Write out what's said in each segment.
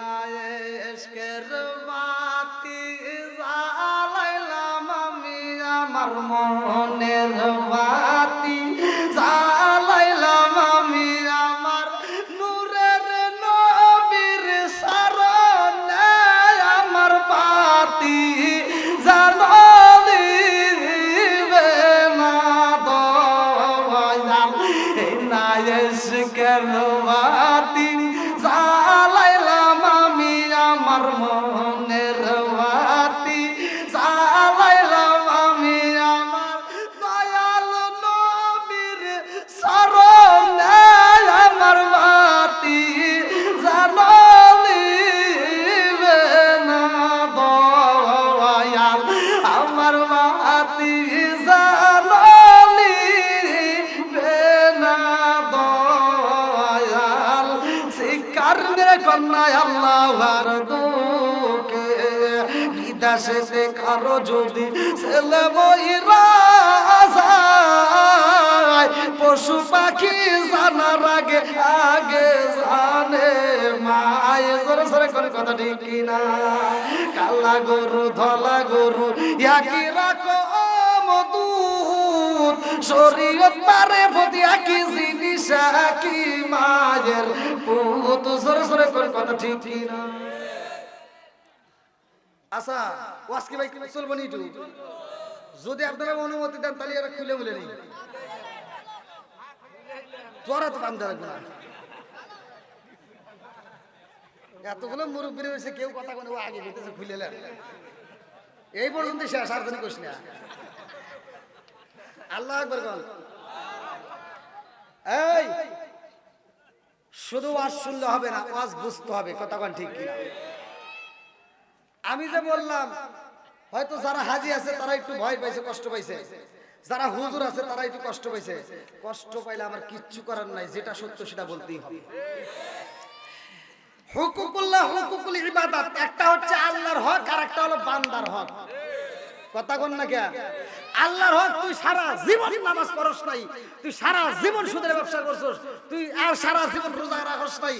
ইশকের বাতি জ্বালাইলাম আমি আমার মনের বাতি জ্বালাইলাম আমি আমার নূরের নবীর শরণে আমার বাতি জ্বালাইবে না দয়াল না ইশকের বাতি জ্বালাইলাম আমি আমার মনের বাতি জ্বালাইলাম আমি আমার দয়াল নবীর শরণে আমার বাতি জ্বালাইবে না দয়াল আমার বাতি জ্বালাইবে না দয়াল শিকার মেরে কন্যায় আল্লাহর দুকে বিদেশে কারো যদি ছেলে বইরা যায় পশু পাখি জানার আগে আগে জানে মায় জোরে জোরে করে কথা ঠিক কিনা কালা গরু ধলা গরু একই রকম দুধ শরীয়ত মারে প্রতি একই জিনিস একই মায়ের পুত জোরে জোরে করে কথা ঠিক কিনা আচ্ছা ওয়াজকি ভাই চলবো নি যদি আপনারা অনুমতি দেন তাহলে এরা খুলে বলে নেই তোরা তো বান্ধা রাখবে না এতগুলো মুরব্বী রয়েছে কেউ কথা কোনো আগে বেঁধেছে খুলে নেন এই পর্যন্ত শেষ আর জানি কোশ না আল্লাহ আকবার বল এই শুধু ওয়াজ শুনলে হবে না ওয়াজ বুঝতে হবে কথা কোন ঠিক কিনা আমি যে বললাম হয়তো যারা হাজি আছে তারা একটু ভয় পাইছে কষ্ট পাইছে যারা হুজুর আছে তারা একটু কষ্ট পাইছে কষ্ট পাইলে আমার কিচ্ছু করার নাই যেটা সত্য সেটা বলতেই হবে হুকুকুল্লাহ হুকুকুল ইবাদত একটা হচ্ছে আল্লাহর হক আর একটা হলো বান্দার হক কথা কোন না কে আল্লাহর হক তুই সারা জীবন নামাজ পড়ছ নাই তুই সারা জীবন সুদের ব্যবসা করছস তুই আর সারা জীবন রোজা রাখছ নাই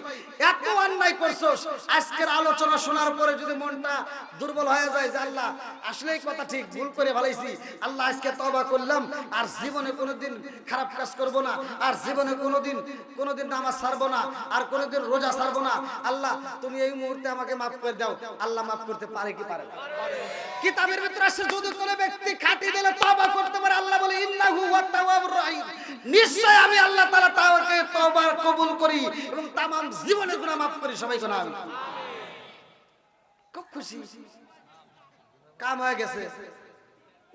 এত অন্যায় করছস আজকের আলোচনা শোনার পরে যদি মনটা দুর্বল হয়ে যায় যে আল্লাহ আসলেই কথা ঠিক ভুল করে ফেলাইছি আল্লাহ আজকে তওবা করলাম আর জীবনে কোনোদিন খারাপ কাজ করব না আর জীবনে কোনোদিন নামাজ ছাড়বো না আর কোনোদিন রোজা ছাড়বো না আল্লাহ তুমি এই মুহূর্তে আমাকে মাফ করে দাও আল্লাহ মাফ করতে পারে কি পারে না কিতাবের ভিতরে আছে যদি কোনো ব্যক্তি খাঁটি দিলে তওবা করতে পারে আল্লাহ বলে ইন্নাহু ওয়াত তাওয়াবুর রহিম নিশ্চয় আমি আল্লাহ তাআলা তাওবাকে তওবা কবুল করি এবং तमाम জীবনের গুনাহ maaf করি সবাই গুনাহ আমি খুব খুশি কাম হয়ে গেছে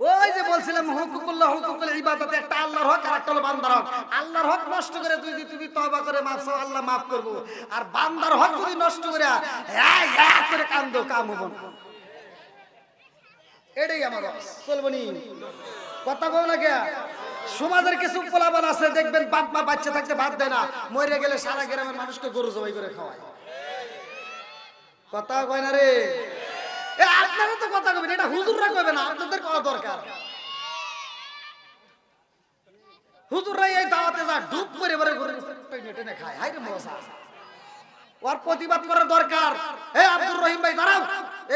ওই যে বলছিলাম হুকুকুল্লাহ হুকুকুল ইবাদত একটা আল্লাহর হক আর একটা হলো বান্দার হক আল্লাহর হক নষ্ট করে যদি তুমি তওবা করে maaf চাও আল্লাহ maaf করব আর বান্দার হক যদি নষ্ট করে হ্যাঁ করে কান্দো কাম হবে না এটাই আমার চলবো নি কথা বল না কে সমাজের কিছু পোলাপান আছে দেখবেন বাপ মা বাচ্চা থাকতে ভাত দেয় না মরে গেলে সারা গ্রামের মানুষকে গরু জবাই করে খাওয়ায় কথা কয় না রে এ আপনারা তো কথা কবেন এটা হুজুররা কইবে না আপনাদের কওয়া দরকার হুজুররা এই দাওয়াতে যা ডুব করে করে গরু টেনে খায় হাই রে মজা ওর প্রতিবাদ করার দরকার এ আব্দুর রহিম ভাই দাঁড়াও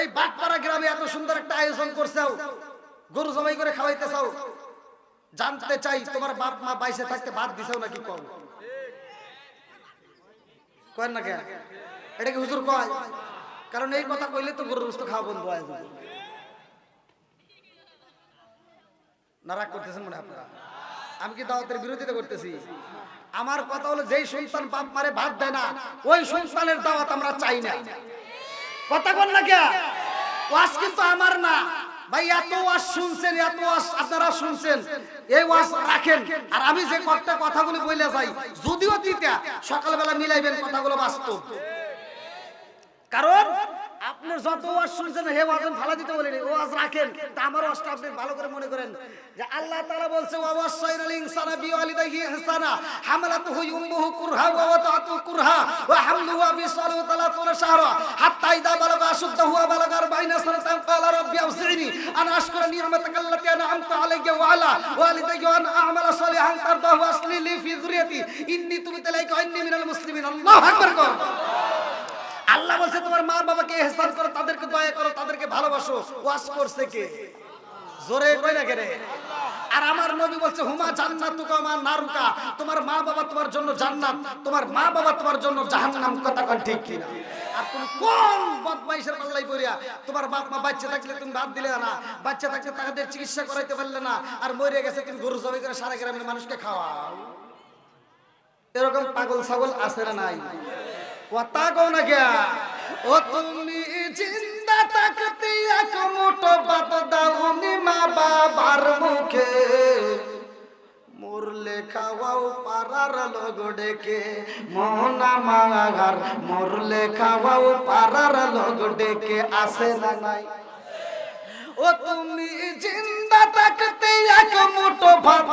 এই বাটপাড়া গ্রামে এত সুন্দর একটা আয়োজন করছাও গরু জবাই করে খাওয়াইতে চাও জানতে চাই তোমার বাপ মা বাইসে থাকতে ভাত দিছাও নাকি কম কয় না কেন এটা কি হুজুর কয় কারণ এই কথা কইলে তো গরুর গোশত খাওয়া বন্ধ হয়ে যাবে না রাগ করতেছেন মনে আপনারা আমি কি দাওয়াতের বিরোধিতা করতেছি আমার কথা হলো যেই সন্তান বাপ মারে ভাত দেয় না ওই সন্তানের দাওয়াত আমরা চাই না কথা বল না কে ওয়াজ কিন্তু আমার না ভাই এত ওয়াজ শুনছেন এত ওয়াজ আপনারা শুনছেন এই ওয়াজ রাখেন আর আমি যে কয়েকটা কথাগুলো বলে যাই যদিও দিতা সকালবেলা মিলাইবেন কথাগুলো বাস্তব কারণ আপনি যত ওয়াজ শুনছেন হে ওয়াজন ফালা দিতে বলেন ওয়াজ রাখেন তা আমার ওয়াজটা আপনি ভালো করে মনে করেন যে আল্লাহ তাআলা বলছে ওয়াসাইনাল ইনসানা বিওয়ালিদাইহি ইহসানা হামালাতুহু উম্মুহু কুরহা ওয়া ওয়াদাতু কুরহা ওয়া হামলুহু বিসালু তালাতুনা শাহরা হাত্তা ইদা বালাগা আশুদ্দাহু ওয়া বালাগা 40 সানাতান ক্বালা রাব্বি আউসিনি আনা আশকুরা নি'মাতাকা আল্লাতী আন'আমতা আলাইয়া ওয়া আলা ওয়ালিদাইয়া ওয়া আন আ'মালা সালিহান তারদাহু আসলি লি ফি যুররিয়াতি ইন্নী তুবিতু ইলাইকা ইন্নী মিনাল মুসলিমিন আল্লাহু আকবার কর আল্লাহ বলছে তোমার মা বাবাকে ইহসান করো, তাদেরকে দয়া করো, তাদেরকে ভালোবাসো। ওয়াজ করছে কে? জোরে কই না কেরে? আর আমার নবী বলছে হুমা জান্নাতুকা মা নারুকা, তোমার মা বাবা তোমার জন্য জান্নাত, তোমার মা বাবা তোমার জন্য জাহান্নাম। কথা কোন ঠিক কিনা? আর তুমি কোন বদমাইশের পাল্লাই পড়িয়া তোমার বাপ মা বাচ্চা থাকলে তুমি বাদ দিলে না, বাচ্চা থাকলে তাদের চিকিৎসা করাইতে পারলে না, আর মরে গেছে তুমি গরু জবাই করে সারা গ্রামের মানুষকে খাওয়াও। এরকম পাগল ছাগল আছে না নাই? কথা কও না কে? ও তুমি জিন্দা থাকতে এক মুঠো ভাত দাওনি মা বাবার মুখে, মরলে খাওয়াও পাড়ার লোক ডেকে, মোহনা মাগার মরলে খাওয়াও পাড়ার লোক ডেকে, আসে না নাই? ও তুমি জিন্দা থাকতে এক মুঠো ভাত,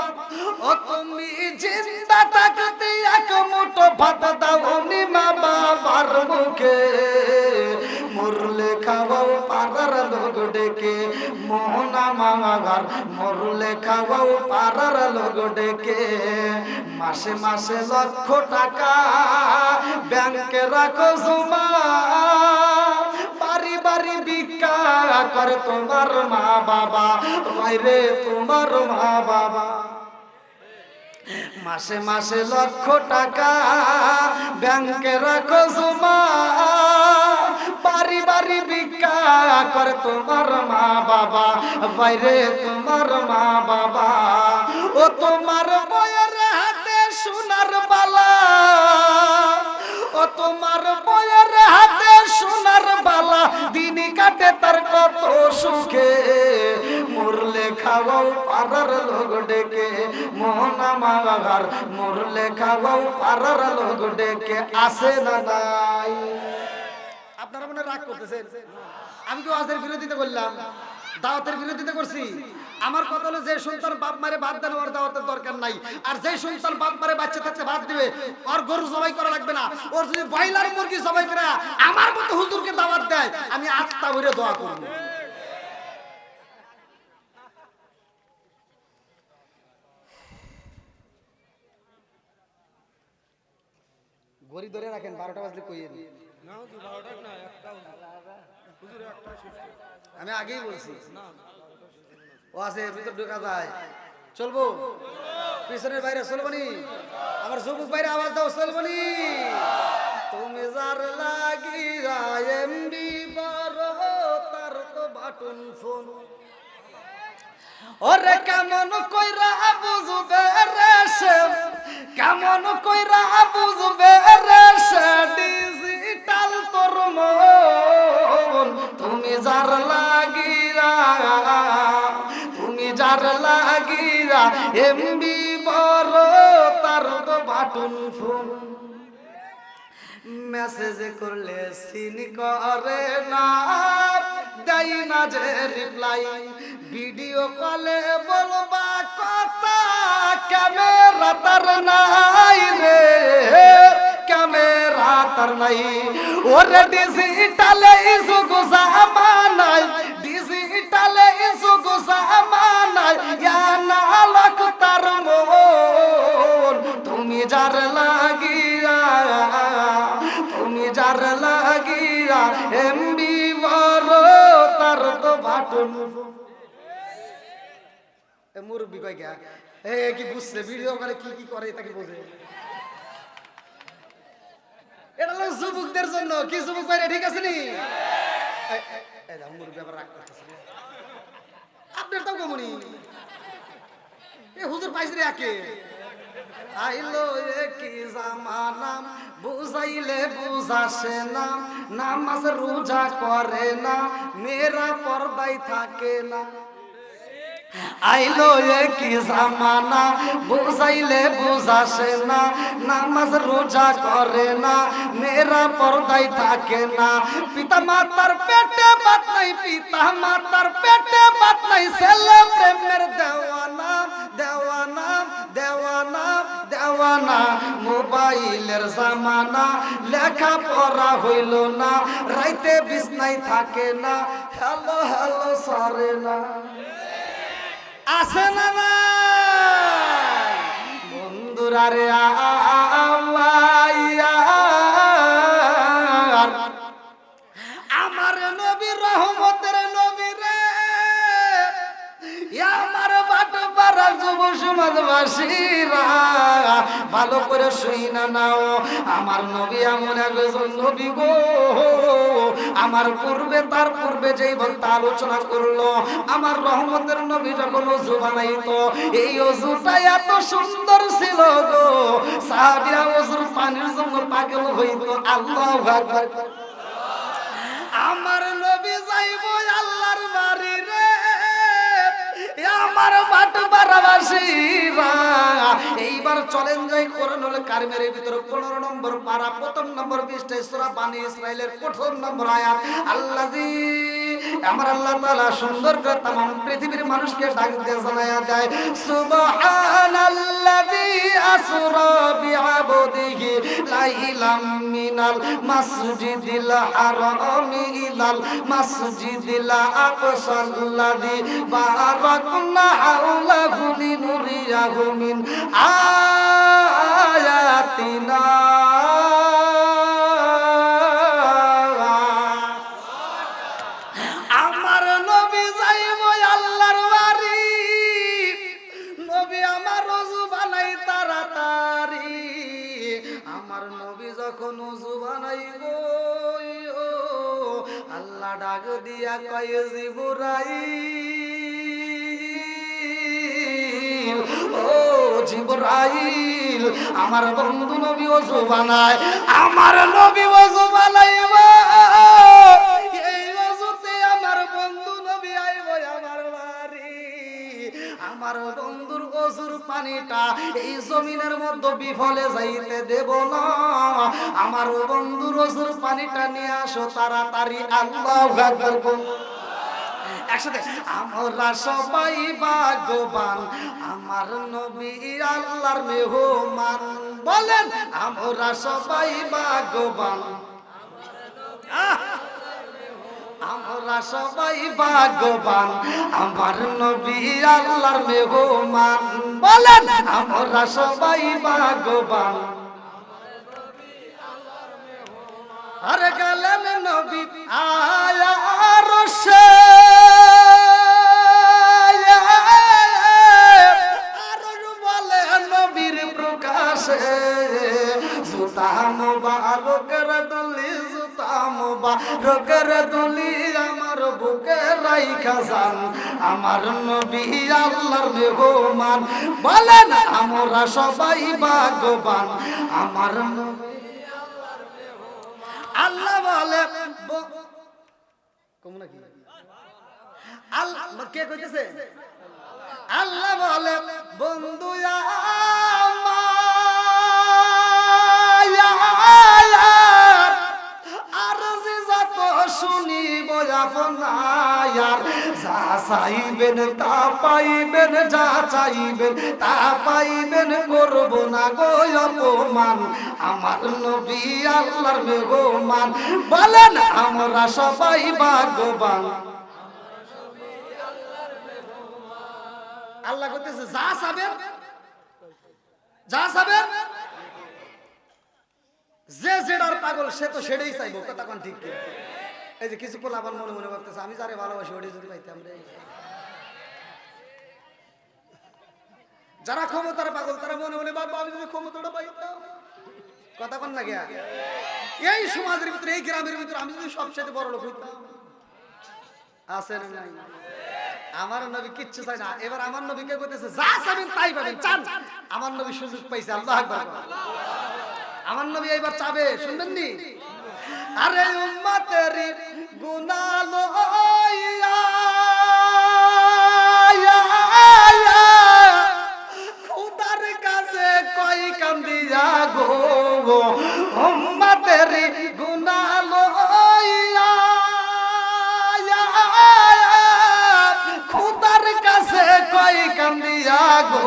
ও তুমি জিন্দা থাকতে এক মুঠো ভাত দাওনি মা বাবার মুখে, মরলে খাওয়াও পাড়ার লোক ডেকে, মোহনা মামাগার মরলে খাওয়াও পাড়ার লোক ডেকে। মাসে মাসে লক্ষ টাকা ব্যাংকে রাখো জমা, বাড়ি বাড়ি ভিক্ষা করে তোমার মা বাবা, বাইরে তোমার মা বাবা। মাসে মাসে লক্ষ টাকা ব্যাংকে রাখো জমা, বাড়ি বাড়ি ভিক্ষা করে তোমার মা বাবা, বাইরে তোমার মা বাবা। ও তোমার বয়ের হাতে সোনার বালা, ও তোমার বয়ের হাতে সোনার বালা, দিনই কাটে তার কত সুখে, মরলে খাওয়াও পাড়ার লোক ডেকে, মোহনা মাগার মরলে খাওয়াও পাড়ার লোক ডেকে, আসে না নাই? আপনারা মনে রাগ করতেছেন? আমি কি ওয়াজের বিরোধিতা করলাম? দাওয়াতের বিরোধিতা করছি? আমার কথা হলো যে সন্তান বাপ মারে বাদ দেন ওর দাওয়াতের দরকার নাই, আর যে সন্তান বাপ মারে বাচ্চা থাকতে বাদ দিবে ওর গরু জবাই করা লাগবে না, ওর যদি ব্রয়লার মুরগি জবাই করে আমার মতো হুজুরকে দাওয়াত দেয়, আমি আত্মা ভরে দোয়া করব। গড়ি ধরে রাখেন, 12টা বাজলে কইয়েন। আমি আগেই বলছি ও আছে ভিতর ঢোকা যায়, চলবো পিছনের বাইরে চলবো নি? আমার যুবক বাইরে আওয়াজ দাও, চলবো নি? তুমি যার লাগিরা এমবি বড় তার তো বাটন ফোন, ওরে কেমন কইরা বুঝবে রে সে, কেমন কইরা বুঝবে রে সে ডিজিটাল তোর মন, তুমি যার লাগিরা, তুমি যার লাগিরা এমবি বড় তার তো বাটন ফোন, মেসেজ করলে সিন করে না, দেয় না যে রিপ্লাই, ভিডিও কলে বলবা কথা ক্যামেরা তার নাই রে, ক্যামেরা তার নাই। ওরে ডিজিটালে যুগ জামানায়, ডিজিটালে যুগ জামানায় না লাখ তার মন, তুমি যার লাগিয়া, তুমি যার লাগিয়া এমবি বড় তার তো বাটন। মুরব্বী কয় গা এ কি বুঝছে ভিডিও করে কি কি করে তাকে বোঝে? এটা হলো যুবকদের জন্য। কি যুবক বাইরে ঠিক আছে নি? মুরব্বী আবার রাগ করতেছে, আপনার তো কমনি এ হুজুর পাইছে একে আইলো কি জামানা, বুঝাইলে বুঝাসে না, নামাজ রোজা করে না, মেয়েরা পর্দায় থাকে না। আইলো কি জামানা, বুঝাইলে বুঝাসে না, নামাজ রোজা করে না, মেয়েরা পর্দায় থাকে না। পিতা মাতার পেটে ভাত নাই, পিতা মাতার পেটে ভাত নাই, ছেলে প্রেমের দেওয়ানা, দেওয়ানা, দেওয়ানা, দেওয়ানা। মোবাইলের জামানা, লেখা পড়া হইল না, রাইতে বিছনায় থাকে না, হ্যালো হ্যালো সারে না। আসে না না বন্ধুরা রে, নবী রহমতের নবী রে, আমার বাটপাড়ার যুব সমাজবাসীরা ভালো করে শুই না নাও, আমার নবী এমন একজন নবী গো, আমার পূর্বে তার পূর্বে যেই বলতে আলোচনা করলো, আমার রহমতের নবী যখন ওযু বানাইতো, এই ওযুটা এত সুন্দর ছিল গো, সাহাবীরা ওযুর পানির জন্য পাগল হইতো। আল্লাহু আকবার। আমার নবী যাইবো আল্লাহর বাড়ি রে, আমার বাটপাড়াবাসীরা এইবার চলেন যাই কোরআনুল কারিমের ভিতরে 15 নম্বর পারা, প্রথম নম্বর পৃষ্ঠায় সূরা বানী ইসরাইলের প্রথম নম্বর আয়াত। আল্লাযী, আমার আল্লাহ তাআলা সুন্দর করে तमाम পৃথিবীর মানুষকে ডাক দিয়ে জানায়া দেয়, সুবহানাল্লাযী আসরা বিআবদিহি লাইলাম মিনাল মাসজিদিল হারামি ইলাল মাসজিদিল আকসাল্লাযী বারাকনা হাওলাহু লিনুরিয়াহু মিন আয়াতিনা। আমার নবী যাইব আল্লাহর বাড়ি, নবী আমার ওযু বানাই তাড়াতাড়ি, আমার নবী যখন ওযু বানাইব আল্লাহ ডাক দিয়া কয়, জিবরাইল, ও জিবরাইল, আমার বন্ধু নবী ওযু বানায়, আমার নবী ওযু বানাইব, এই ওযুতে আমার বন্ধু নবী আইব আমার বাড়ি, আমার বন্ধুর ওযুর পানিটা এই জমিনের মধ্যে বিফলে যাইতে দেব না, আমার বন্ধুর ওযুর পানিটা নিয়ে আসো তাড়াতাড়ি। আল্লাহু আকবার। একসাথে, আমরা সবাই ভাগ্যবান, আমার নবী আল্লাহর মেহমান। বলেন, আমরা সবাই ভাগ্যবান, আমরা সবাই ভাগ্যবান, আমার নবী আল্লাহর মেহমান। বলেন, আমরা সবাই ভাগ্যবান। আরে গেলেন নবী আয়া আরশে, আরশ বলে নবীর প্রকাশে, জুতা মুবারকের দুলি, জুতা মুবারকের দুলি আমার বুকে রাইখা যান, আমার নবী আল্লাহর মেহমান। বলেন, আমরা সবাই ভাগ্যবান, আমার নবী। আল্লাহ বলে, আল্লাহ কে কইতেছে? আল্লাহ বলে, বন্ধু আর যত শুনিব আপনার, যা চাইবেন তা পাইবেন, যা চাইবেন তা পাইবেন, করব না গো অপমান, আমার নবী আল্লাহর মেহমান। বলেন, আমরা সবাই ভাগ্যবান। আল্লাহ কইতেছে, যা চাবেন, যা চাবেন, যে যেটার পাগল সে তো সেটাই চাইবো। কথা কোন ঠিক কি? এই যে কিছু পোলা আবার মনে মনে ভাবতেছে, আমি যারে ভালোবাসি ওটাই যদি পাইতাম রে। যারা ক্ষমতার পাগল তারা মনে মনে ভাববো, আমি যদি ক্ষমতাটা পাইতাম। কথা কোন না গিয়া? এই সমাজের ভিতরে, এই গ্রামের ভিতরে আমি যদি সবচেয়ে বড় লোক হইতাম। আছে না নাই? আমার নবী কিচ্ছু চাই না। এবার আমার নবীকে কইতেছে, যা চাবেন তাই পাবেন, চান। আমার নবী সুযোগ পাইছে। আল্লাহু আকবার। আমার নবী এবার চাবে, শুনবেন নি? আরে উম্মতেরি গুনাহ লইয়া খুদার কাছে কই কান্দিয়া গো, উম্মতেরি গুনাহ লইয়া খুদার কাছে কই কান্দিয়া গো,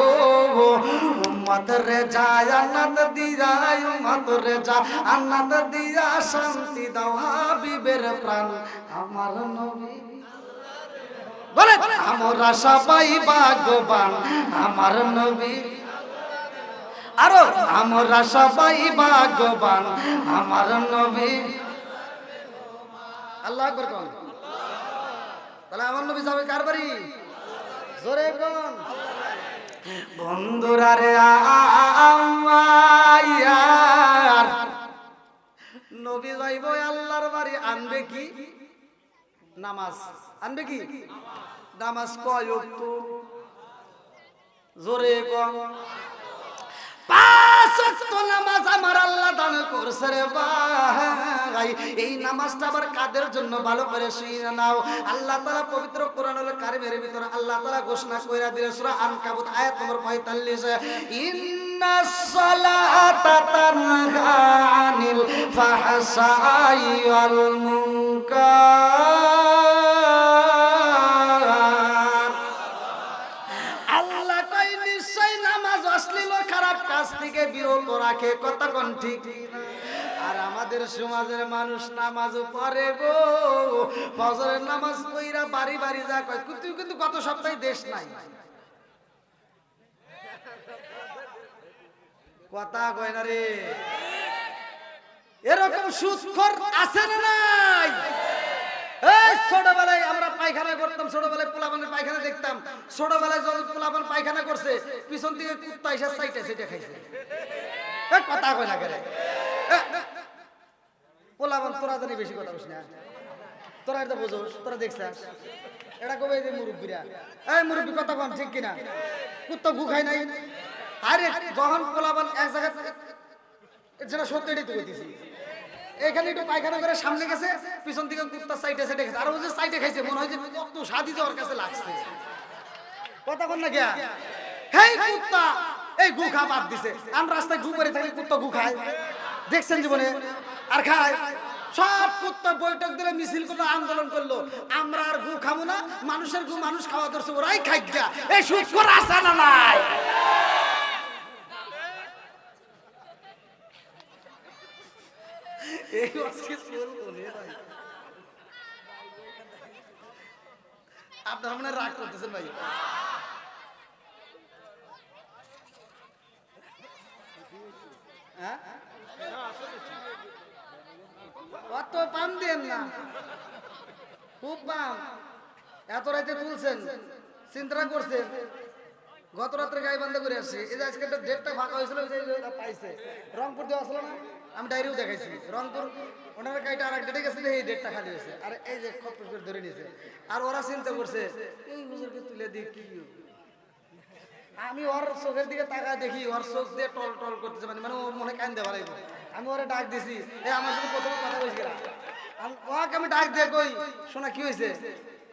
উম্মত রে যায় আন্নাত দিয়া, উম্মত রে যায় আন্নাত দিয়া, শান্তি দাও হাবিবের প্রাণ, আমার নবী। বলে, আমরা সবাই ভাগ্যবান, আমার নবী। আরো, আমরা সবাই ভাগ্যবান, আমার নবী। আল্লাহু আকবার কোন। তাহলে আমার নবী যাবে কার বাড়ি? জোরে কোন। বন্ধুরা রে আমার নবী যাইব আল্লাহর বাড়ি, আনবে কি? নামাজ। আনবে কি? নামাজ। কয় ওয়াক্ত? জোরে কোন। 5 ওয়াক্ত নামাজ আমার আল্লাহ দান করছে রে ভাই। এই নামাজটা আবার কাদের জন্য ভালো করে শুনে নাও। আল্লাহ তাআলা পবিত্র কোরআনুল কারীমের ভিতরে আল্লাহ তাআলা ঘোষণা কইরা দিলেন সূরা আনকাবুত আয়াত নম্বর 45, ইন্নাস সালাতা তানহা আনিল ফাহশাই ওয়াল মুনকার। আল্লাহ কই নিশ্চয় নামাজ অশ্লীল খারাপ কাজ থেকে বিরত রাখে। কথা কোন ঠিক? আর আমাদের সমাজের মানুষ নামাজ পড়ে গো, ফজরের নামাজ পড়া বাড়ি বাড়ি যা কয়, কিন্তু গত সপ্তাহে দেশ নাই। কথা কয় না রে। এরকম সুদখোর আছে না নাই? এই ছোটবেলায় আমরা পায়খানা করতাম, ছোটবেলায় পোলাপানের পায়খানা দেখতাম। ছোটবেলায় যখন পোলাপান পায়খানা করছে, পিছন থেকে কুত্তা এসে সাইটে সাইটে খাইছে। কথা কয় না কেন? পোলাপান তোরা জানি বেশি কথা বলিস না, তোরা এটা বোঝোস, তোরা দেখছিস এটা কবে যে মুরব্বীরা, এই মুরব্বী কথা কন ঠিক কিনা? কুত্তা গু খায় নাই? আরে যখন পোলাপান এক জায়গায়, যেটা সত্যি এটাই তো কইতেছি, এখানে একটু পায়খানা করে সামনে গেছে, পিছন থেকে কুত্তা সাইডে সাইডে খাইছে। আর ও যে সাইডে খাইছে মনে হয় যে কত স্বাদই যে ওর কাছে লাগছে। কথা কন না কে? হেই কুত্তা এই গু খা বাদ দিছে। আমরা রাস্তায় গু করে থাকলে কুত্তা গু খায় দেখছেন জীবনে? আর খায়। সব কুত্তা বৈঠক দিলে, মিছিল করলো, আন্দোলন করলো, আমরা আর গু খাবো না, মানুষের গু মানুষ খাওয়া ধরছে, ওরাই খাই গা। এই সুদখোর আছে না নাই? আপনারা মনে রাগ করতেছেন ভাই। অত পাম দেন না, খুব পাম। এত রাতে তুলছেন, চিন্তা করছেন। গত রাত্রে গাইবান্ধা করে আসছি, এই যে আজকে একটা ডেটটা ফাঁকা হয়েছিল, পাইছে রংপুর দেওয়া আসলো না, আমি ডায়েরিও দেখাইছি। রংপুর ওনারা গাড়িটা আর এক ডেটে গেছিল, এই ডেটটা খালি হয়েছে। আর এই যে খপ্পস করে ধরে নিয়েছে। আর ওরা চিন্তা করছে এই হুজুরকে তুলে দিই কি। আমি ওর চোখের দিকে তাকায় দেখি, ওর চোখ দিয়ে টল টল করতেছে, মানে ও মনে কান দেওয়া লাগবে। আমি ওরা ডাক দিছি, এই আমার সাথে প্রথমে কথা বলছি, ওকে আমি ডাক দিয়ে কই, শোনা কি হয়েছে?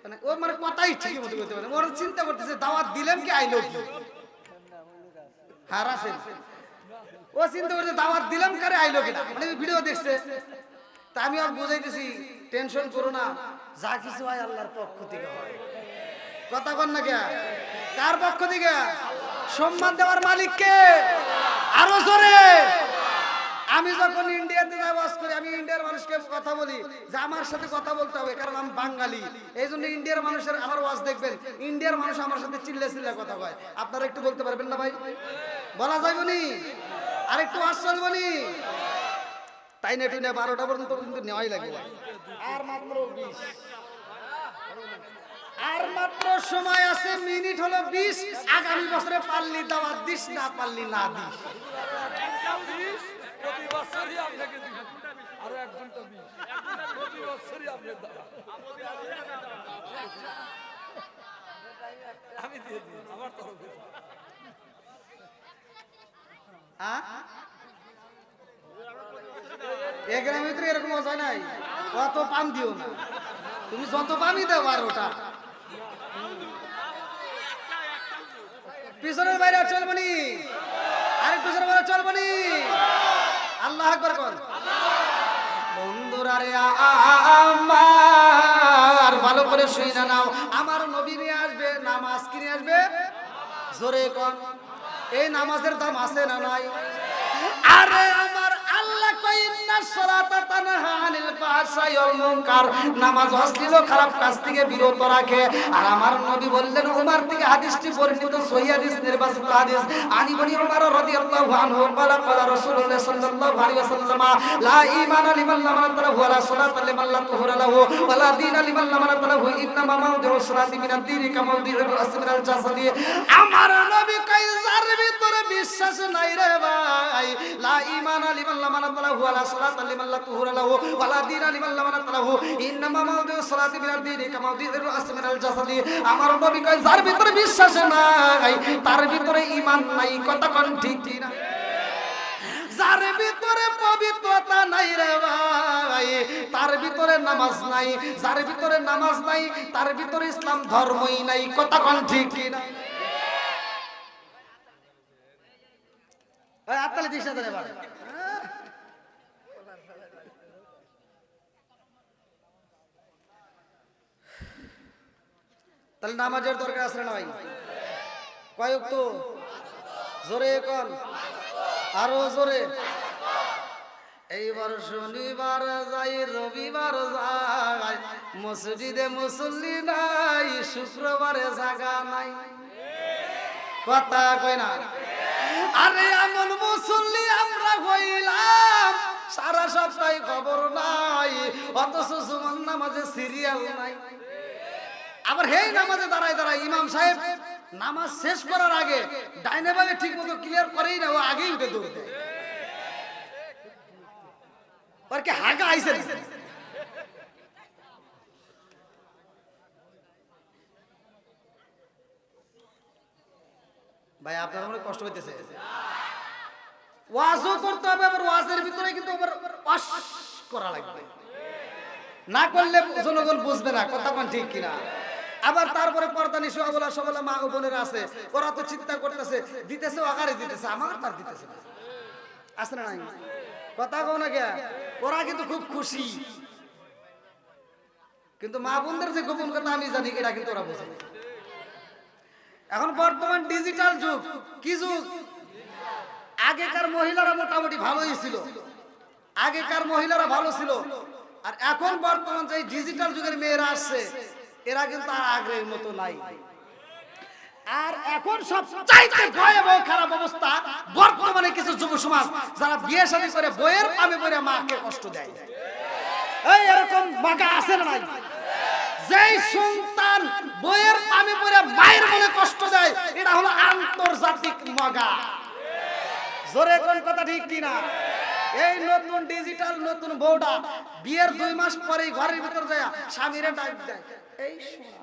মানে ওর মানে কথাই ঠিকই মতো করতে পারে। ওরা চিন্তা করতেছে দাওয়াত দিলেন কি আইলো কি। হ্যাঁ রাসেল, ও চিন্তা করছে দাওয়াত দিলাম কারে আইলো কিনা, মানে ভিডিও দেখছে। তা আমি ওকে বুঝাইতেছি টেনশন করো না, যা কিছু হয় আল্লাহর পক্ষ থেকে হয়। কথা কন না কে? কার পক্ষ থেকে? সম্মান দেওয়ার মালিক কে? আরো জোরে। আমি যখন ইন্ডিয়াতে যাই ওয়াজ করি, আমি ইন্ডিয়ার মানুষকে কথা বলি যে আমার সাথে কথা বলতে হবে, কারণ আমি বাঙালি। এই জন্য ইন্ডিয়ার মানুষের আমার ওয়াজ দেখবেন, ইন্ডিয়ার মানুষ আমার সাথে চিল্লে চিল্লে কথা কয়। আপনারা একটু বলতে পারবেন না ভাই? বলা যাইব নি? আর একটু ওয়াজ চলবো নি? তাই না? একটু 12টা পর্যন্ত কিন্তু নেওয়াই লাগবে। আর মাত্র 20, আর মাত্র সময় আছে, মিনিট হলো 20। আগামী বছরে পারলি দাওয়াত দিস, না পারলি না দিস। প্রতি বছরই আপনাকে দিই, আরো 1 ঘন্টা 20, প্রতি বছরই আপনাকে আমি দিয়ে দিই আমার তরফে। এই গ্রামের ভিতরে এরকম মজা নাই। অত পাম দিও না, তুমি যত পামই দাও 12টা। পিছনের বাইরে চলবো নি, আরেক পিছনের বাইরে চলবো নি। আল্লাহ আকবার কর। বন্ধুরা রে আমার ভালো করে শুনে নাও, আমার নবী নিয়ে আসবে, নামাজ কিনে আসবে। জোরে কর। এই নামাজের দাম আছে না নাই? আরে আমার আল্লাহ কই না সালাতা তানহা আনিল ফাহশাই ওয়াল মুনকার, নামাজ অশ্লীল খারাপ কাজ থেকে বিরত রাখে। আর আমার নবী বললেন, উমর থেকে হাদিসটি বর্ণিত, সহিহ হাদিস, নির্বাচিত হাদিস, আনি বনি উমর রাদিয়াল্লাহু আনহু ক্বালা ক্বালা রাসূলুল্লাহ সাল্লাল্লাহু আলাইহি ওয়াসাল্লাম, লা ঈমানা লিমান লা মানাতা লাহু ওয়া লা সালাতা লিমান লা তুহরা লাহু ওয়া লা দীনা লিমান লা মানাতা লাহু, ইন্নামা মাওদিউ সালাতি মিনাদ দীনি কামা মাওদিউর রাসি মিনাল জাসাদি। আমার নবী কই, যার ভিতরে বিশ্বাস নাই রে ভাই, লা ঈমানা লিমান লা মানাতা লাহু ওয়া লা সালাতা লিমান লা তুহরা লাহু ওয়া লা দীনা লিমান লা মানাতা লাহু, ইন্নামা মাওদিউ সালাতি মিনাদ দীনি কামা মাওদিউর রাসি মিনাল জাসাদি। আমার নবী কই, যার ভিতরে বিশ্বাস নাই তার ভিতরে ঈমান নাই। কথা কোন ঠিক না? যার ভিতরে পবিত্রতা নাই রে ভাই, তার ভিতরে নামাজ নাই। যার ভিতরে নামাজ নাই তার ভিতরে ইসলাম ধর্মই নাই। কথা কোন ঠিক না? এই আত্তালে দিশা দেন এবার। তাহলে নামাজের দরকার আছে না ভাই? কয় ওয়াক্ত? জোরে কোন, আরো জোরে। এইবার শনিবার যাই, রবিবার যাই, মসজিদে মুসল্লি নাই, শুক্রবারে জায়গা নাই। কথা কয় না? আরে এমন মুসল্লি আমরা হইলাম, সারা সপ্তাহে খবর নাই, অথচ জুমার নামাজে সিরিয়াল নাই। আবার হেই নামাজে দাঁড়ায় দাঁড়ায় ইমাম সাহেব নামাজ শেষ করার আগে ডাইনে বাগে ঠিক মতো ক্লিয়ার করেই না, ও আগেই উঠে দৌড় দেয়। আর কি হাগা আইছে ভাই? আপনার মনে কষ্ট হইতেছে? ওয়াজও করতে হবে, আবার ওয়াজের ভিতরে কিন্তু আবার ওয়াশ করা লাগবে, না করলে জনগণ বুঝবে না। কথা কোন ঠিক কিনা? আবার তারপরে পর্দা নিশু আবলা সবলা মা ও বোনেরা আছে, ওরা তো চিন্তা করতেছে, দিতেছে আকারে দিতেছে, আমার তার দিতেছে না। আছে না নাই? কথা কও না কে? ওরা কিন্তু খুব খুশি, কিন্তু মা বোনদের যে গোপন কথা আমি জানি, এটা কিন্তু ওরা বোঝে। এখন বর্তমান ডিজিটাল যুগ। কি যুগ? আগেকার মহিলারা মোটামুটি ভালোই ছিল, আগেকার মহিলারা ভালো ছিল। আর এখন বর্তমান যে ডিজিটাল যুগের মেয়েরা আসছে, এরা কিন্তু আর আগের মতো নাই। আর এখন সবচাইতে ভয়াবহ খারাপ অবস্থা বর্তমানে কিছু যুব সমাজ, যারা বিয়ে শাদী করে বইয়ের প্রেমে পড়ে মাকে কষ্ট দেয়। এই এরকম মাগা আছে না নাই? যেই সন্তান বইয়ের প্রেমে পড়ে মায়ের মনে কষ্ট দেয়, এটা হলো আন্তর্জাতিক মাগা। জোরে কোন কথা ঠিক কিনা? এই নতুন ডিজিটাল নতুন বউটা বিয়ের 2 মাস পরেই ঘরের ভিতর যায় স্বামীরে ডাক দেয়, এই শোনা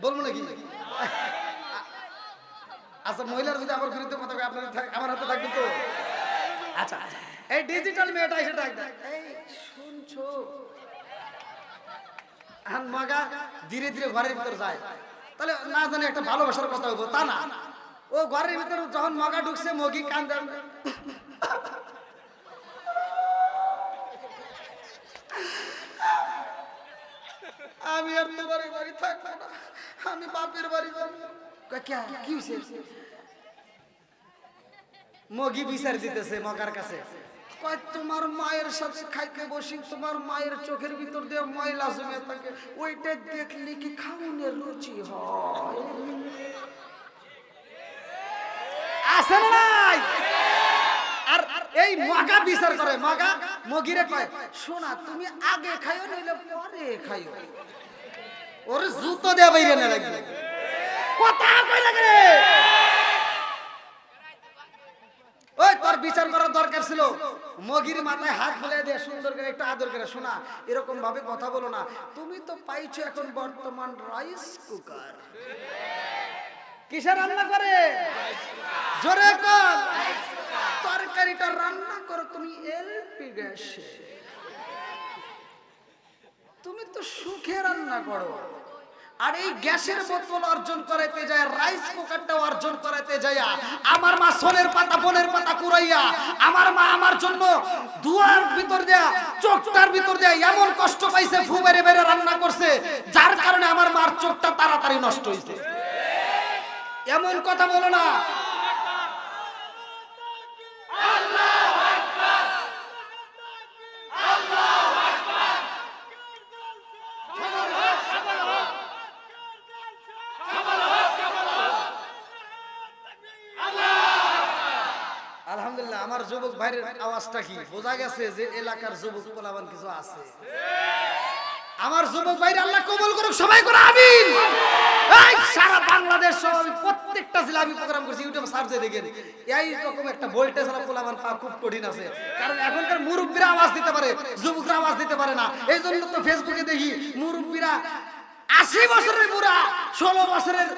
বলবো নাকি? আচ্ছা, মহিলার যদি আমার বিরুদ্ধে কথা কয়, আপনার আমার হাতে থাকবে তো? আচ্ছা, এই ডিজিটাল মেয়েটা এসে ডাক দেয়, এই শুনছো? আর মগা ধীরে ধীরে ঘরের ভিতর যায়, তাহলে না জানি একটা ভালোবাসার কথা হইব, তা না। ও ঘরের ভিতরে যখন মগা ঢুকছে, মগি কান দেন, আমি আর তোমার বাড়ি থাকবো না, আমি বাপের বাড়ি যাবো। কি হয়েছে? মগি বিচার দিতেছে মগার কাছে, কয় তোমার মায়ের সাথে খাইতে বসি, তোমার মায়ের চোখের ভিতর দিয়ে ময়লা জমে থাকে, ওইটা দেখলে কি খাওনের রুচি হয়? আছে নাই? আর এই মগা বিচার করে, মগা মগিরে কয়, শোনা তুমি আগে খাইও নইলে পরে খাইও। ওর জুতো দেয়া বাইরে না লাগবে, কথা কই লাগে। ওই তোর বিচার করার দরকার ছিল, মগির মাথায় হাত বুলিয়ে দিয়ে সুন্দর করে একটা আদর করে, শোনা এরকম ভাবে কথা বলো না, তুমি তো পাইছো এখন বর্তমান রাইস কুকার। কিসে রান্না করে? জোরে কর। তরকারিটা রান্না করো তুমি এলপি গ্যাসে, তুমি তো সুখে রান্না করো। আর এই গ্যাসের বোতল অর্জন করাইতে যায়, রাইস কুকারটা অর্জন করাইতে যায়, আমার মা সোনের পাতা বনের পাতা কুড়াইয়া, আমার মা আমার জন্য দুয়ার ভিতর দেয়া চোখটার ভিতর দেয়া এমন কষ্ট পাইছে, ফু বেড়ে বেড়ে রান্না করছে, যার কারণে আমার মার চোখটা তাড়াতাড়ি নষ্ট হয়েছে। এমন কথা বলো না। আল্লাহ আমার যুবক ভাইয়ের আওয়াজটা কি বোঝা গেছে যে এলাকার যুবক পোলাপান কিছু আছে। আমার যুবক ভাইরা আল্লাহ কবুল করুক, সবাই করে আমিন। এই সারা বাংলাদেশ সহ আমি প্রত্যেকটা জেলা আমি প্রোগ্রাম করছি, ইউটিউবে সার্চ দিয়ে দেখেন। এই রকম একটা ভোল্টেজ ওরা পোলাপান পাওয়া খুব কঠিন আছে, কারণ এখনকার মুরব্বীরা আওয়াজ দিতে পারে, যুবকরা আওয়াজ দিতে পারে না। এই জন্য তো ফেসবুকে দেখি মুরব্বীরা 80 বছরের বুড়া 16 বছরের,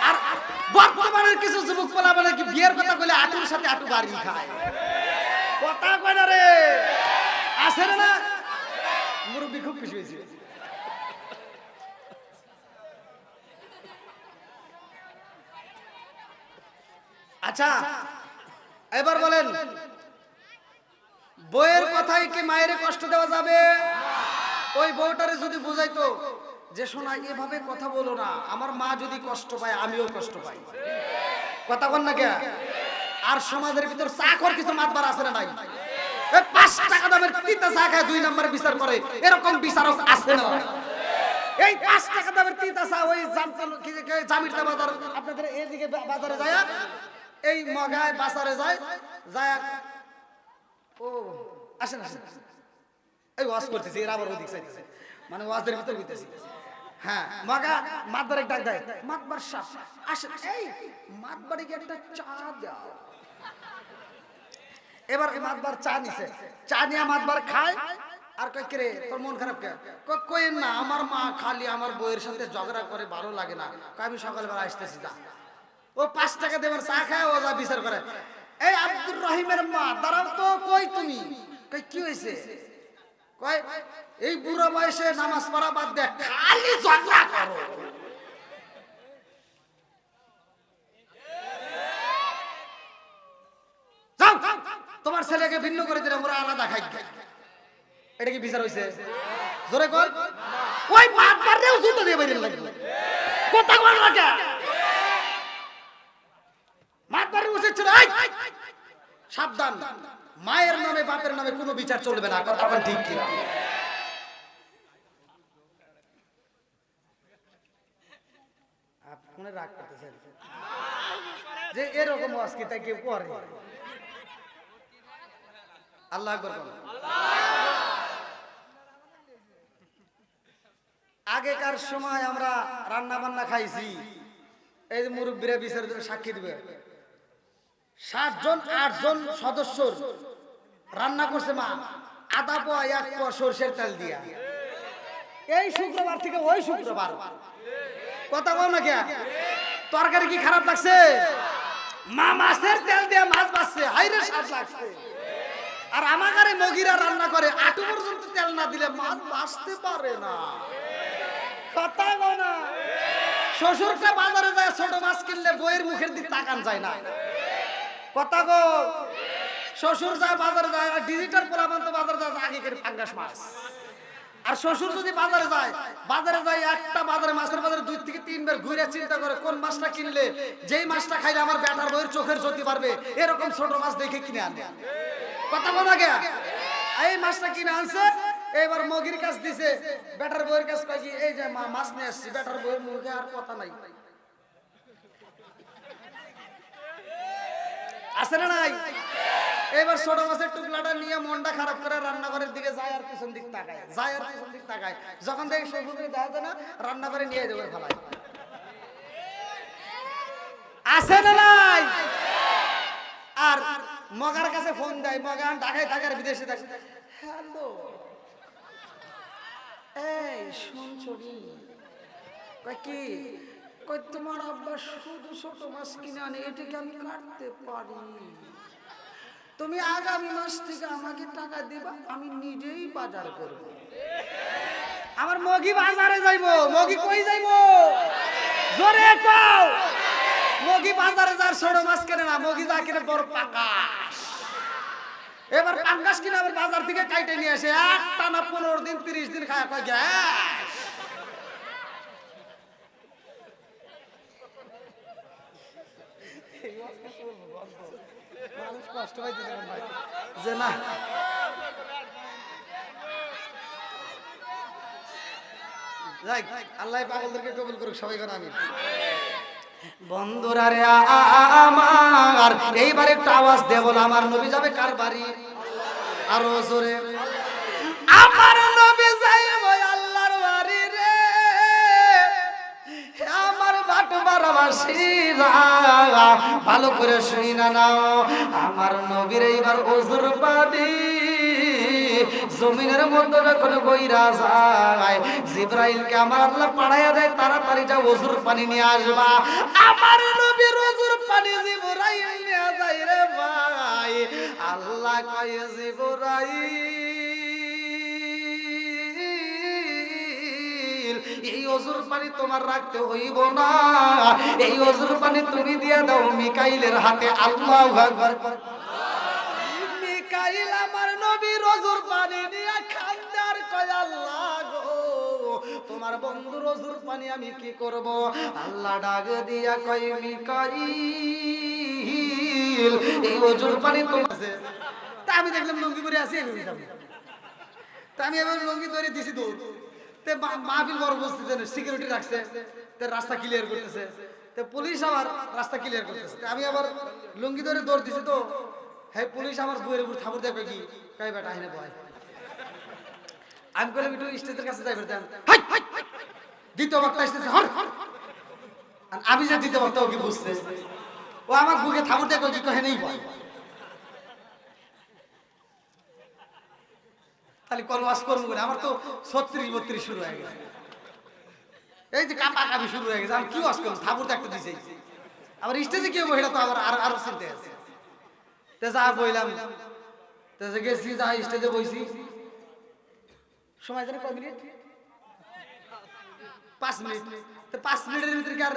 আর বর্তমানের কিছু যুবক পোলাপান কি বিয়ের কথা কইলে আটুর সাথে আটু বাড়ি খায়। কথা কয় না রে, আসে না? মুরব্বী খুব খুশি হয়েছে। আচ্ছা এবার বলেন, বউয়ের কথায় কি মায়ের কষ্ট দেওয়া যাবে? ওই বউটারে যদি বুঝাইতো যে শোনা এভাবে কথা বলো না, আমার মা যদি কষ্ট পায় আমিও কষ্ট পাই। কথা বল না কে? আর সমাজের ভিতর চাকর কিছু মাতবার আছে না নাই? 5 টাকা দামের তিতা চা খায় 2 নম্বরে বিচার করে, এরকম বিচারক আছে না? এই 5 টাকা দামের তিতা চা ওই জামিরটা বাজার, আপনাদের এইদিকে বাজারে যায়, এই মগায় বাজারে যায়, ও আসেন আসেন, এই ওয়াজ করতেছি, এর আবার ওদিক চাইতেছে, মানে ওয়াজের ভিতর হইতেছি। হ্যাঁ, মগা মাতবারে ডাক দেয়, মাতবার সাপ আসেন, এই মাতবারে কি একটা চা দাও। এবার মাতবার চা নিছে, চা নিয়ে মাতবার খায়, আর কই কে রে তোর মন খারাপ কে? কই না, আমার মা খালি আমার বউয়ের সাথে ঝগড়া করে, ভালো লাগে না, আমি সকালবেলা আসতেছি। যা, ও 5 টাকা দেবার চা খায়, ও যা বিচার করে। এই আব্দুর রহিমের মা দাঁড়াও তো, কই তুমি? কই কি হয়েছে? কয় এই বুড়া বয়সে নামাজ পড়া বাদ দে, খালি ঝগড়া করো। যাও তোমার ছেলেকে ভিন্ন করে দিলে আমরা আলাদা খাই। এটা কি বিচার হইছে? জোরে কর। ওই মাত মারলেও জুতো দিয়ে বেরিয়ে লাগবে, কথা বল না কে? মাত মারে উচিত ছিল। সাবধান, মায়ের নামে বাপের নামে কোনো বিচার চলবে না, কথা বল ঠিক কি? আপনি রাগ করতেছেন যে এরকম ওয়াজ কি তাই কেউ করে? আল্লাহ আকবার বলেন। আগেকার সময় আমরা রান্না বান্না খাইছি, এই যে মুরব্বীরা বিচার সাক্ষী দিবে, 7 জন 8 জন সদস্য রান্না করছে মা, আধা পোয়া 1 পোয়া সরষের তেল দিয়া, এই শুক্রবার থেকে ওই শুক্রবার। কথা বল না কে? তরকারি কি খারাপ লাগছে? মা মাছের তেল দিয়ে মাছ বাছছে, হাইরে স্বাদ লাগছে। আর আমাদের মগিরা রান্না করে, আটু পর্যন্ত তেল না দিলে মাছ বাছতে পারে না। কথা বল না। শ্বশুরটা বাজারে যায় ছোট মাছ কিনলে বইয়ের মুখের দিকে তাকান যায় না। কথা গো, শ্বশুর যায় বাজারে যায়, ডিজিটাল পোলাপান তো বাজারে যায় আগে করে পাঙ্গাস মাছ। আর শ্বশুর যদি বাজারে যায় একটা বাজারে মাছের বাজারে 2 থেকে 3 বার ঘুরে চিন্তা করে কোন মাছটা কিনলে যেই মাছটা খাইলে আমার বেটার বইয়ের চোখের জ্যোতি পারবে, এরকম ছোট মাছ দেখে কিনে আনে। কথা বলা গে, এই মাছটা কিনে আনছে, এবার মগির কাছ দিছে, বেটার বইয়ের কাছ কয় কি এই যে মা মাছ নিয়ে আসছি, বেটার বইয়ের মুখে আর কথা নাই। আছে না নাই? এবার ছোট মাছের টুকলাটা নিয়ে মনটা খারাপ করে রান্নাঘরের দিকে যায়, আর পিছন দিক তাকায়, যখন দেখি শ্বশুরকে দেখা না, রান্নাঘরে নিয়ে যাবে ফেলায়। আছে না নাই? আর মগার কাছে ফোন দেয়, মগা ঢাকায় থাকে আর বিদেশে থাকে। হ্যালো, এই শুনছো কি? কই তোমার আব্বা শুধু ছোট মাছ কিনে আনে, এটাকে আমি কাটতে পারি। তুমি আগামী মাস থেকে আমাকে টাকা দিবা, আমি নিজেই বাজার করব। আমার মগি বাজারে যাইবো। মগি কই যাইবো? জোরে কও। মগি বাজারে যার ছোট মাছ কেনে না, মগি যা কিনে বড় পাঙ্গাস। এবার পাঙ্গাস কিনে আবার বাজার থেকে কাইটে নিয়ে আসে, একটা না 15 দিন 30 দিন খায়, কয় গ্যাস। মানুষ কষ্ট পাইতেছে ভাই, যে না যাই, আল্লাহ পাগলদেরকে কবুল করুক, সবাই করে আমিন। বন্ধুরা রে আমার, এইবার একটু আওয়াজ দেব না, আমার নবী যাবে কার বাড়ি? আরো জোরে। আমার নবী যাইব আল্লাহর বাড়ি রে। আমার বাটবারবাসীরা ভালো করে শুনি না নাও, আমার নবীর এইবার ওজুর পানি জমিনের মধ্যে যখন কইরা যায়, জিবরাইলকে আমার আল্লাহ পাঠাইয়া দেয়, তাড়াতাড়ি যা ওজুর পানি নিয়ে আসবা। আমার নবীর ওজুর পানি জিবরাইল নিয়ে যায় রে ভাই। আল্লাহ কয় জিবরাইল, এই ওজুর পানি তোমার রাখতে হইব না, এই ওজুর পানি তুমি দিয়ে দাও মিকাইলের হাতে। আল্লাহু আকবার। মিকাইল আমার নবীর ওজুর পানি নিয়ে কান্দে আর কয় আল্লাহ গো, তোমার বন্ধুর ওজুর পানি আমি কি করব? আল্লাহ ডাক দিয়া কয় মিকাইল, এই ওজুর পানি তোমার। তা আমি দেখলাম লুঙ্গি পরে আছি, তা আমি এবার লুঙ্গি ধরে দিছি তো মাহফিল বড় বসতেছে, সিকিউরিটি রাখছে, রাস্তা ক্লিয়ার করতেছে, পুলিশ আবার রাস্তা ক্লিয়ার করতেছে। আমি আবার লুঙ্গি ধরে দৌড় দিছি তো, হ্যাঁ পুলিশ আমার বইয়ের উপর থাপড় দেবে কি কাই বেটা হেনে বয়। আমি বললাম একটু স্টেজের কাছে যাই বেটা, দ্বিতীয় বক্তা আসতেছে, আমি যে দ্বিতীয় বক্তা ওকে বুঝতে, ও আমার বুকে থাপড় দেবে কি কহে নেই বয়। তাহলে কলওয়াস করবো বলে আমার তো 36-32 শুরু হয়ে গেছে, এই যে কাপা কাপি শুরু হয়ে গেছে। আমি কি ওয়াজ করবো, থাপড় দেখতে দিছে, আবার স্টেজে কেউ বইটা তো আবার আরো চিনতে আছে। যা বইলাম, গেছি, যা স্টেজে বইছি, সময় জানি কয় মিনিট? 5 মিনিট। 5 মিনিটের ভিতরে কি আর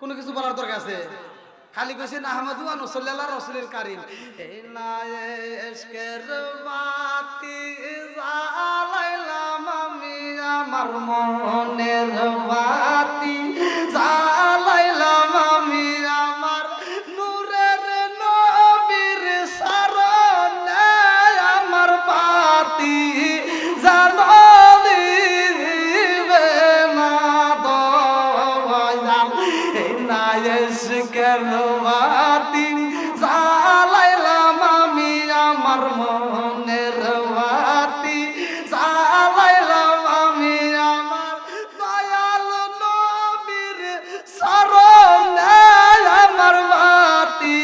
কোনো কিছু বলার দরকার আছে? খালি কইছে না আহমদু ওয়া নসাল্লাল্লাহু রাসূলুল কারীম, এই না এশকের বাতি জ্বালাইলাম আমি, আমার মনের বাতি জ্বালাইলাম আমি, আমার নূরের নবীর শরণে আমার বাতি জ্বালাইবে না দয়াল, এই না এশকের বাতি জ্বালাইলাম আমি, আমার মনের বাতি জ্বালাইলাম আমি, আমার দয়াল নবীর শরণে আমার বাতি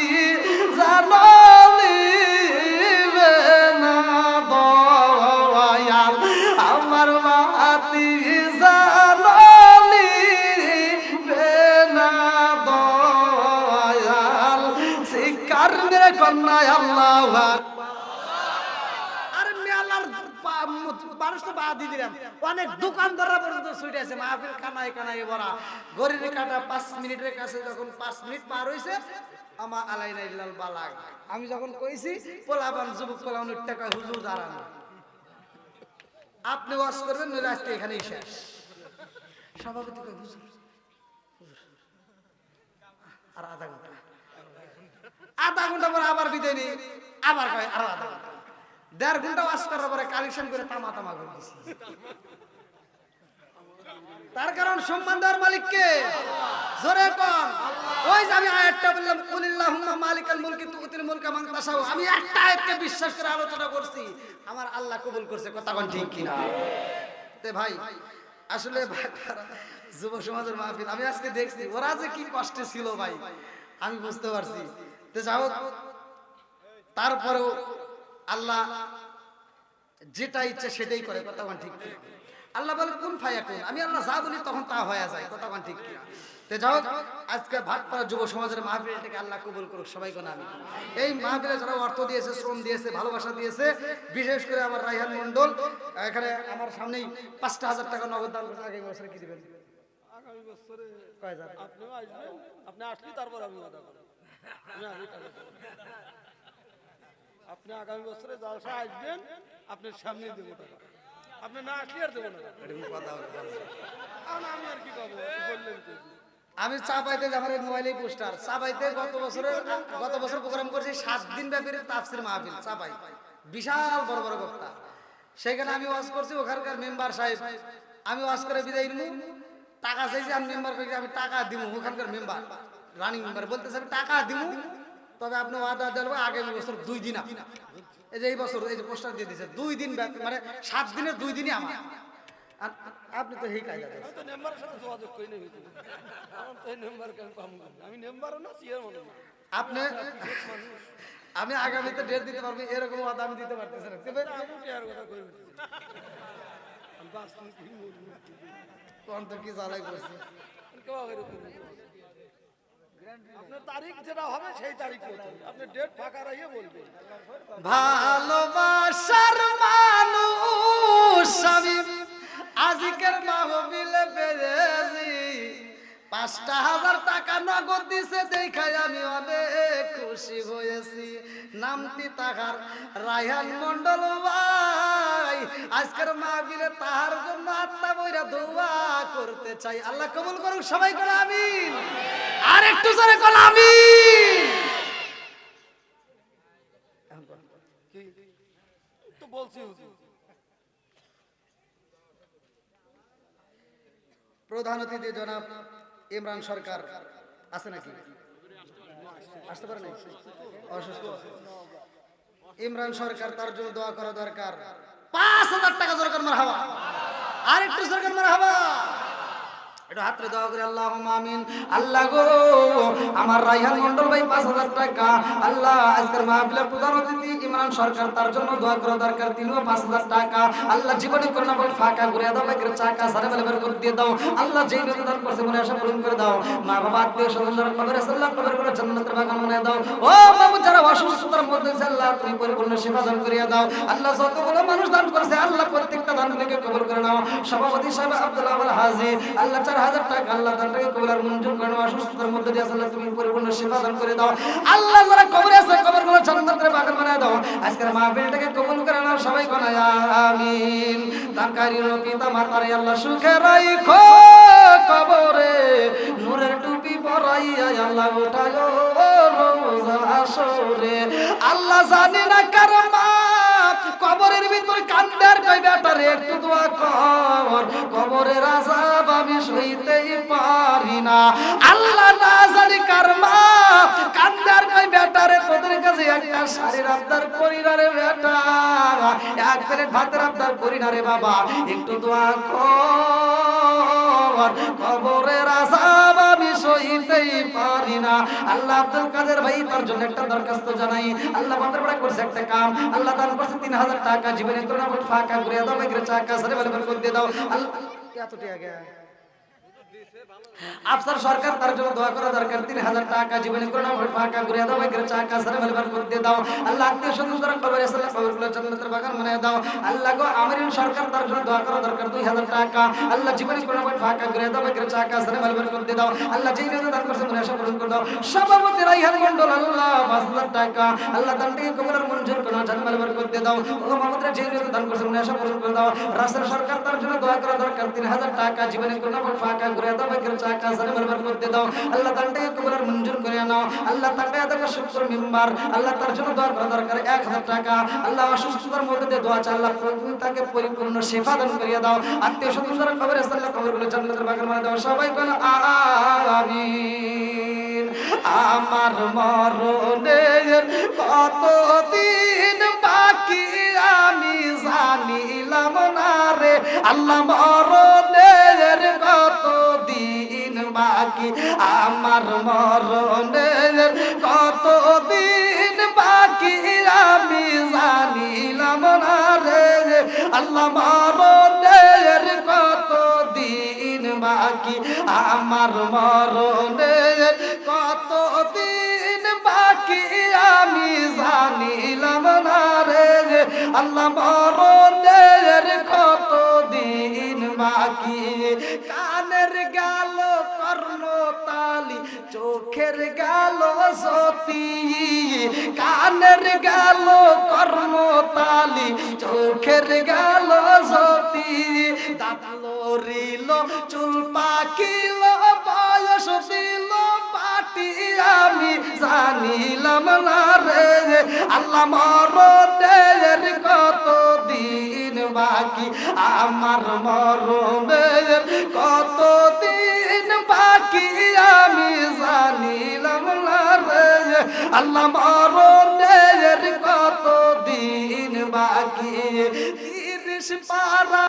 জ্বালাইবে না দয়াল, আমার বাতি জ্বালাইবে না দয়াল। শিকার মেরে কন্যায় আল্লাহু আকবার। আর মেলার মানুষ তো বাদ দিয়ে দিলাম, অনেক দোকানদাররা পর্যন্ত ছুটে আছে, মাহফিল কানায় কানায় ভরা। ঘড়ির কাটা 5 মিনিটের কাছে যখন 5 মিনিট পার হইছে, আমা আলাইনা ইল্লাল বালাগ। আমি যখন কইছি পোলাপান যুবক পোলাপান টাকা হুজুর দাঁড়ানো, আপনি ওয়াজ করবেন নইলে আজকে এখানেই শেষ। সভাপতি কয় হুজুর আর আধা ঘন্টা পরে আবার বিদায় নেই, আবার কয় আরো আধা ঘন্টা। 1.5 ঘন্টা ওয়াজ করার পরে কালেকশন করে তামা তামা করে দিছি। তার কারণ সম্মান দেওয়ার মালিক কে? জোরে কোন? ওই যে আমি আয়াতটা বললাম, কুলিল্লাহুম্মা মালিকাল মুলকি তুতিল মুলকা মান তাশাউ, আমি একটা আয়াতকে বিশ্বাস করে আলোচনা করছি, আমার আল্লাহ কবুল করছে। কথা কোন ঠিক কিনা? তে ভাই আসলে যুব সমাজের মাহফিল আমি আজকে দেখছি, ওরা যে কি কষ্টে ছিল ভাই আমি বুঝতে পারছি। তে যাও, তারপরেও আল্লাহ যেটা ইচ্ছে সেটাই করে। কথা কোন ঠিক কিনা? আল্লাহ বলে কোন ফায়াকুন, আমি আল্লাহ যা বলি তখন তা হয়ে যায়। কথা কোন ঠিক কিনা? তে যাও, আজকে ভাটপাড়া যুব সমাজের মাহফিলটাকে আল্লাহ কবুল করুক সবাইকে। আমি এই মাহফিলে যারা অর্থ দিয়েছে, শ্রম দিয়েছে, ভালোবাসা দিয়েছে, বিশেষ করে আমার রায়হান মন্ডল এখানে আমার সামনেই 5,000 টাকা নগদ দান করতে। আগামী বছরে কি দিবেন? আগামী বছরে কয় হাজার? আপনিও আসবেন, আপনি আসলে তারপর আমি কথা বলবো। আপনি আগামী বছরে জলসা আসবেন, আপনার সামনে দেবো টাকা, আপনি না আসলে আর দেবো না। আমি আর কি করবো বললেন তো। আমি চাপাইতে আমার মোবাইলেই পোস্টার চাপাইতে গত বছর প্রোগ্রাম করছি 7 দিন ব্যাপী তাফসীর মাহফিল চাপাই, বিশাল বড় বড় বক্তা। সেখানে আমি ওয়াজ করছি, ওখানকার মেম্বার সাহেব আমি ওয়াজ করে বিদায় নিব, টাকা চাইছি আমি মেম্বার করেছি, আমি টাকা দিব, ওখানকার মেম্বার রানিং মেম্বার বলতেছে আমি টাকা দিব, তবে আপনি ওয়াদা দেবেন আগামী বছর 2 দিন এই যে এই বছর এই যে পোস্টার দিয়ে দিয়েছে 2 দিন মানে 7 দিনের 2 দিনই আমার। আর আপনি তো এই কায়দা আমি তো মেম্বারের সাথে যোগাযোগ করি না, আমার তো এই মেম্বার কেন পাম না, আমি মেম্বারও না চেয়ারম্যানও না। আপনি আমি আগামীতে ডেট দিতে পারবো এরকম ওয়াদা আমি দিতে পারতেছি না। তবে আমি টেয়ার কথা কই বলতেছি, আমি বাস্তব কি বলবো, কোন তো কি জ্বালাই করছে। কেউ এরকম আপনার তারিখ যেটা হবে সেই তারিখ মতো আপনি ডেট ফাঁকা রাখিয়ে বলবেন। ভালোবাসার মানুষ আমি আজকের মাহফিলে পেয়েছি, 5,000 টাকা নগদ দিছে দেখাই আমি অনেক খুশি হয়েছি। নামটি তাহার রায়হান মন্ডল ভাই, আজকের মাহফিলে তাহার জন্য আত্মা বইরা দোয়া করতে চাই। আল্লাহ কবুল করুক, সবাই করে আমিন। আর একটু জোরে বল আমিন। কি তো বলছি হুজুর, প্রধান অতিথি জনাব ইমরান সরকার আছে নাকি? আসতে পারে নাই, অসুস্থ। ইমরান সরকার, তার জন্য দোয়া করা দরকার। 5,000 টাকা দরকার, মারহাবা। আর একটু সরকার মারহাবা। এটা হাতে দোয়া করে আল্লাহুম্মা আমিন। আল্লাহ গো, আমার রায়হান মন্ডল ভাই 5,000 টাকা, আল্লাহ আজকের মাহফিলের প্রধান অতিথি ইমরান সরকার, তার জন্য দোয়া করা দরকার। তিনিও 5,000 টাকা, আল্লাহ জীবনে করোনা বল ফাঁকা ঘুরে দাও, বাইকের চাকা সারে বেলে বের করে দিয়ে দাও। আল্লাহ যেই নিবেদন করছে মনে আশা পূরণ করে দাও। মা বাবা আত্মীয় স্বজনরা কবরে সাল্লাহ কবর করে জান্নাতের বাগান বানিয়ে দাও। ও বাবু, যারা অসুস্থতার মধ্যে আছে আল্লাহ তুমি পরিপূর্ণ সেবা দান করিয়া দাও। আল্লাহ যতগুলো মানুষ দান করেছে আল্লাহ প্রত্যেকটা দানগুলোকে কবুল করে নাও। সভাপতি সাহেব আব্দুল্লাহ আল হাজি, আল্লাহ 4,000 টাকা, আল্লাহ দানটাকে কবুল আর মঞ্জুর করে নাও। অসুস্থতার মধ্যে দিয়ে আল্লাহ তুমি পরিপূর্ণ সেবা দান করে দাও। আল্লাহ যারা কবরে আছে কবরগুলো জান্নাতের বাগান বানিয়ে দাও। আজকের মাহফিলটাকে কবুল করে নাও, সবাই কোন আমিন। দানকারীর পিতা মাতারে আল্লাহ সুখে রাখো, কবরে নূরের টুপি পরাইয়া আল্লাহ উঠায়ো রোজ হাসরে। আল্লাহ জানি না কার মা কবরের ভিতর কান্দার কই বেটারে একটু দোয়া কর, কবরের আযাব আমি সইতেই পারি না। আল্লাহ না জানি কার মা কান্দার কই বেটারে তোদের কাছে একটা শাড়ির আবদার করি না রে বেটা, এক প্লেট ভাতের আবদার করি না রে বাবা, একটু দোয়া কর, কবরের আযাব আমি সইতেই পারি না। আল্লাহ আব্দুল কাদের ভাই তার জন্য একটা দরখাস্ত জানাই। আল্লাহ বাপের বড় করছে একটা কাম, আল্লাহ দান করছে 3,000 টাকা, জীবনে করোনা বল ফাঁকা ঘুরে দাও, বাইকের চাকা সারে বেলে বের করে দিয়ে দাও। আল্লাহ এত টাকা আফসার সরকার, তার জন্য দোয়া করা দরকার। 3,000 টাকা, জীবনে করোনা ভোট ফাঁকা ঘুরে দাও, বাইকের চাকা সারে বেলবার করে দিয়ে দাও। আল্লাহ আত্মীয় স্বজন যারা কবরে আছে কবরগুলো জান্নাতের বাগান বানিয়ে দাও। আল্লাহ গো, আমিরিন সরকার, তার জন্য দোয়া করা দরকার। 2,000 টাকা, আল্লাহ জীবনে করোনা ভোট ফাঁকা ঘুরে দাও, বাইকের চাকা সারে বেলবার করে দিয়ে দাও। আল্লাহ যেই নিয়ত দান করছে মনে আশা পূরণ করে দাও। সভাপতি রায়হান মন্ডল, আল্লাহ 5,000 টাকা, আল্লাহ দানটাকে কবুল আর মঞ্জুর করে নাও, জান্নাত বেলবার করে দিয়ে দাও। ও মাহমুদরা যেই নিয়ত দান করছে মনে আশা পূরণ করে দাও। রাসেল সরকার, তার জন্য দোয়া করা দরকার। 3,000 টাকা, জীবনে করোনা ভোট ফাঁকা ঘুরে দাও, বাইকের চাকা সারে বেলবার করতে দাও। আল্লাহ তানটাকে কবুল আর মঞ্জুর করে নাও। আল্লাহ তাকে আদাকে শুকর মিম্বার, আল্লাহ তার জন্য দোয়া করা দরকার। 1,000 টাকা, আল্লাহ অসুস্থতার মধ্যে দিয়ে দোয়া চাই, আল্লাহ তাকে পরিপূর্ণ শিফা দান করিয়া দাও। আত্মীয় স্বজন যারা কবরে আছে আল্লাহ কবরগুলো জান্নাতের বাগান বানিয়ে দাও। সবাই কোন আমিন। আমার মরণের কতদিন বাকি আমি জানিলাম না রে আল্লাহ, মরণের কতদিন বাকি, আমার মরণের কতদিন বাকি আমি জানিলাম না রে আল্লাহ, মরণের কতদিন বাকি, আমার মরণের কতদিন বাকি আমি জানিলাম না রে আল্লাহ, মরণের কতদিন বাকি। কানের গেল কর্ণতালি, চোখের গেল সতী, কানের গেল কর্ণতালি, চোখের গেল সতী, দাঁত লড়িল চুল পাকিল বয়স দিল পাটি আমি জানিলাম না রে আল্লাহ, মরণের কতদিন বাকি। বাকি, আমার মরণের কতদিন বাকি আমি জানিলাম না রে। আল্লাহ মরণের কতদিন বাকি, 30 পারা